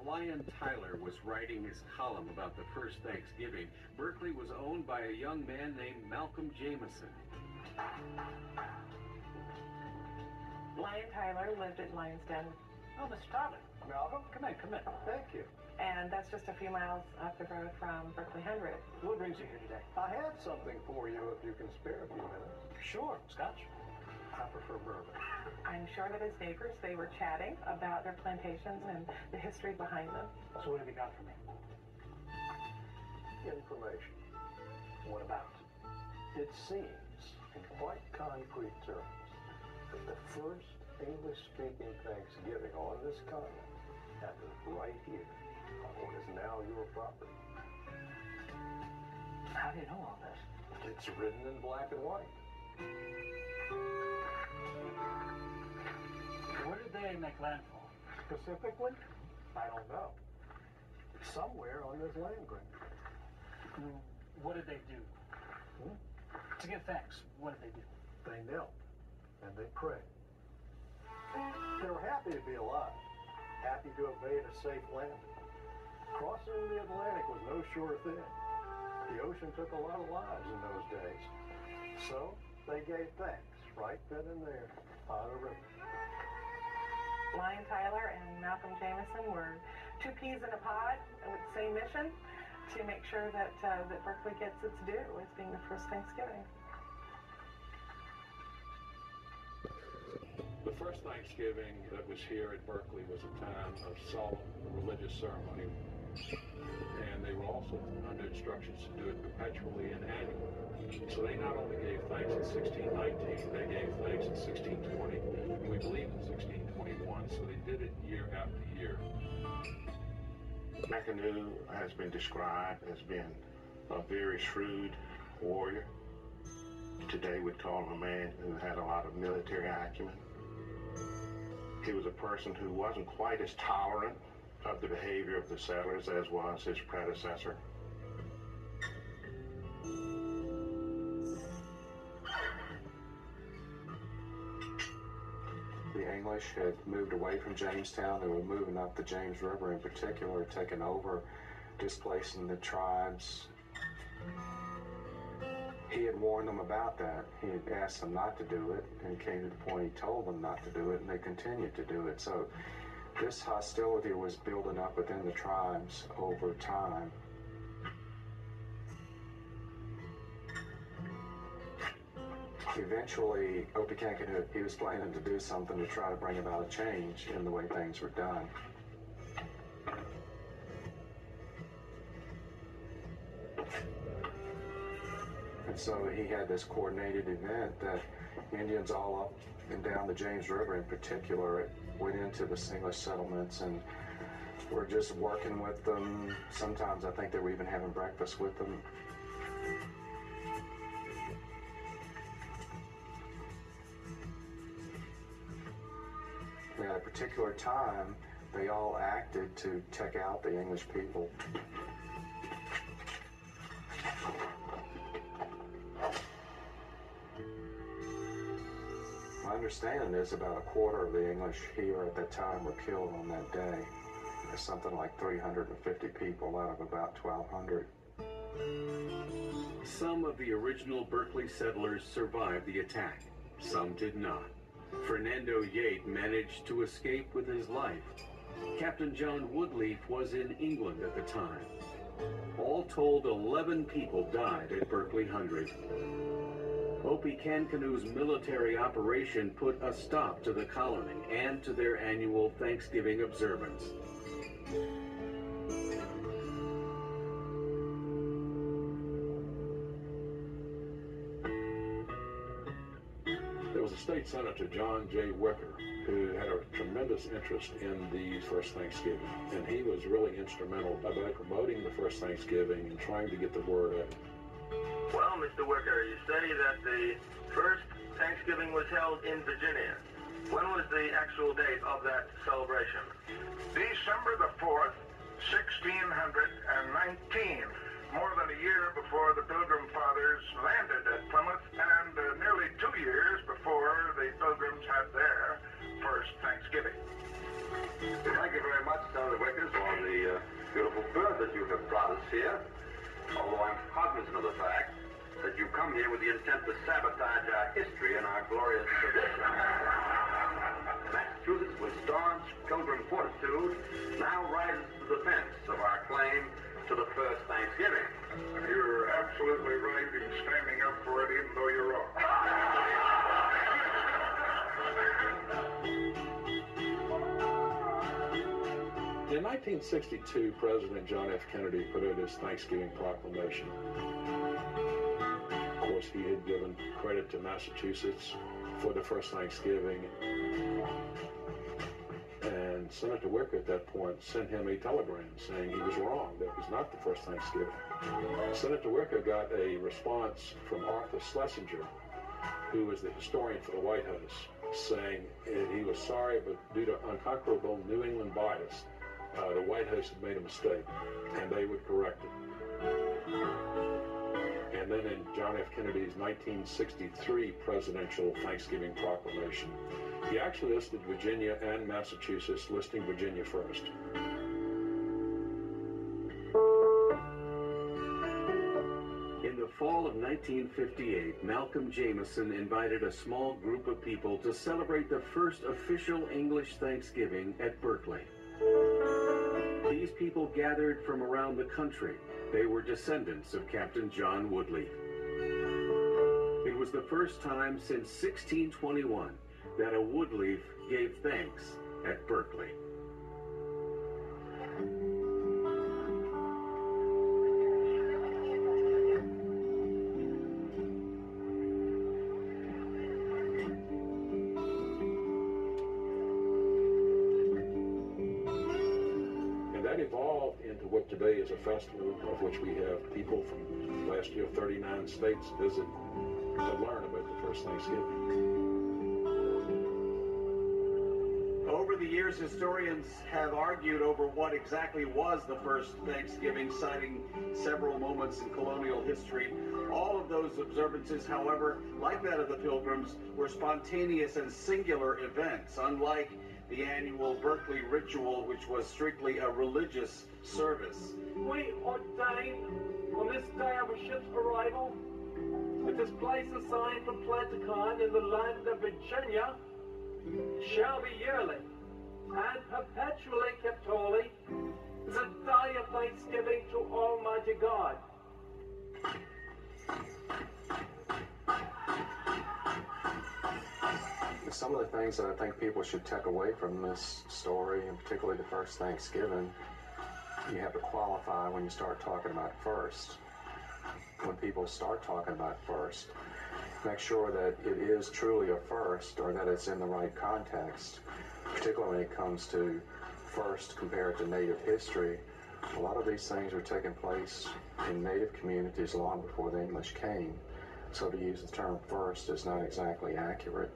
While Lyon Tyler was writing his column about the first Thanksgiving, Berkeley was owned by a young man named Malcolm Jameson. Lyon Tyler lived at Lyon's Den. Oh, Mr. Tyler. Malcolm, come in, come in. Thank you. And that's just a few miles up the road from Berkeley 100. What brings you here today? I have something for you if you can spare a few minutes. Sure, Scotch. I prefer bourbon. I'm sure that his neighbors, they were chatting about their plantations and the history behind them. So what have you got for me? Information. What about? It seems, in quite concrete terms, that the first English-speaking Thanksgiving on this continent happened right here on what is now your property. How do you know all this? It's written in black and white. Where did they make landfall? Specifically, I don't know. Somewhere on this land grant. What did they do? To give thanks, what did they do? They knelt and they prayed. They were happy to be alive, happy to have made a safe landing. Crossing the Atlantic was no sure thing. The ocean took a lot of lives in those days. So they gave thanks right then and there by the river. Lyon Tyler and Malcolm Jameson were two peas in a pod with the same mission to make sure that that Berkeley gets its due as being the first Thanksgiving. The first Thanksgiving that was here at Berkeley was a time of solemn religious ceremony, and they were also under instructions to do it perpetually and annually. So they not only gave thanks in 1619, they gave thanks in 1620, and we believe in 1621, so they did it year after year. McAnutt has been described as being a very shrewd warrior. Today we'd call him a man who had a lot of military acumen. He was a person who wasn't quite as tolerant of the behavior of the settlers as was his predecessor. The English had moved away from Jamestown. They were moving up the James River in particular, taking over, displacing the tribes. He had warned them about that. He had asked them not to do it, and came to the point he told them not to do it, and they continued to do it. So this hostility was building up within the tribes over time. Eventually, Opechancanough, he was planning to do something to try to bring about a change in the way things were done. And so he had this coordinated event that Indians all up and down the James River in particular went into the English settlements and were just working with them. Sometimes I think they were even having breakfast with them. At a particular time, they all acted to check out the English people. My understanding is about a quarter of the English here at that time were killed on that day. There's something like 350 people out of about 1,200. Some of the original Berkeley settlers survived the attack. Some did not. Fernando Yate managed to escape with his life. Captain John Woodleaf was in England at the time. All told, 11 people died at Berkeley 100. Opechancanoug's military operation put a stop to the colony and to their annual Thanksgiving observance. There was a state senator, John J. Wicker, who had a tremendous interest in the first Thanksgiving, and he was really instrumental about promoting the first Thanksgiving and trying to get the word out. Well, Mr. Wicker, you say that the first Thanksgiving was held in Virginia. When was the actual date of that celebration? December the 4th, 1619. More than a year before the Pilgrim Fathers landed at Plymouth, and nearly 2 years before the Pilgrims had their first Thanksgiving. Thank you very much, Senator Wickers, for honors you have brought us here, although I'm cognizant of the fact that you come here with the intent to sabotage our history and our glorious tradition. Massachusetts, with staunch Pilgrim fortitude, now rises to the defense of our claim to the first Thanksgiving. You're absolutely right in standing up for it, even though you're wrong. In 1962, President John F. Kennedy put out his Thanksgiving proclamation. Of course, he had given credit to Massachusetts for the first Thanksgiving. And Senator Wicker at that point sent him a telegram saying he was wrong. That was not the first Thanksgiving. Senator Wicker got a response from Arthur Schlesinger, who was the historian for the White House, saying he was sorry, but due to unconquerable New England bias, the White House had made a mistake, and they would correct it. And then in John F. Kennedy's 1963 presidential Thanksgiving proclamation, he actually listed Virginia and Massachusetts, listing Virginia first. In the fall of 1958, Malcolm Jameson invited a small group of people to celebrate the first official English Thanksgiving at Berkeley. These people gathered from around the country. They were descendants of Captain John Woodleaf. It was the first time since 1621 that a Woodleaf gave thanks at Berkeley. Evolved into what today is a festival of which we have people from last year 39 states visit to learn about the first Thanksgiving. Over the years, historians have argued over what exactly was the first Thanksgiving, citing several moments in colonial history. All of those observances, however, like that of the Pilgrims, were spontaneous and singular events, unlike the annual Berkeley ritual, which was strictly a religious service. We ordain on this day of a ship's arrival that this place assigned for Planticon in the land of Virginia shall be yearly and perpetually kept holy as a day of thanksgiving to Almighty God. Some of the things that I think people should take away from this story, and particularly the first Thanksgiving, you have to qualify when you start talking about first. When people start talking about first, make sure that it is truly a first, or that it's in the right context, particularly when it comes to first compared to Native history. A lot of these things are taking place in Native communities long before the English came, so to use the term first is not exactly accurate.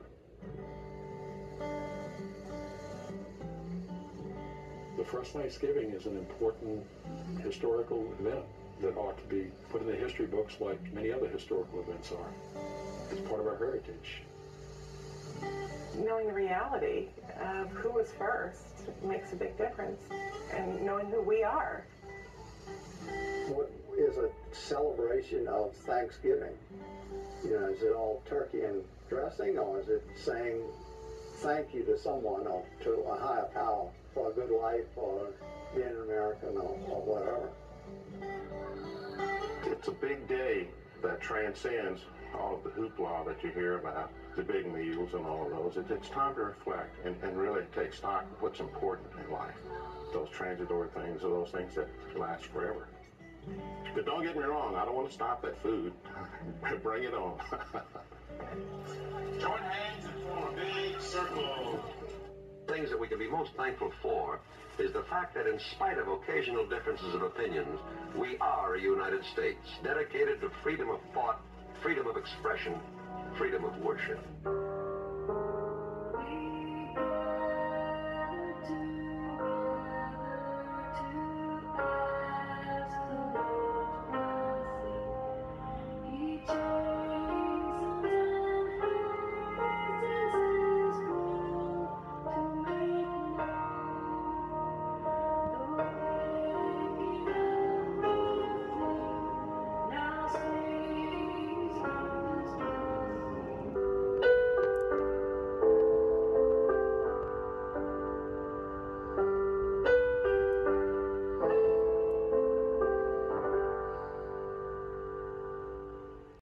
The first Thanksgiving is an important historical event that ought to be put in the history books like many other historical events are. It's part of our heritage. Knowing the reality of who was first makes a big difference, and knowing who we are. What is a celebration of Thanksgiving? You know, is it all turkey and dressing, or is it saying thank you to someone or to a higher power for a good life or being an American or whatever? It's a big day that transcends all of the hoopla that you hear about, the big meals and all of those. It's time to reflect and really take stock of what's important in life. Those transitory things are those things that last forever. But don't get me wrong, I don't want to stop that food. Bring it on. Join hands and form a big circle. Things that we can be most thankful for is the fact that in spite of occasional differences of opinions, we are a United States dedicated to freedom of thought, freedom of expression, freedom of worship.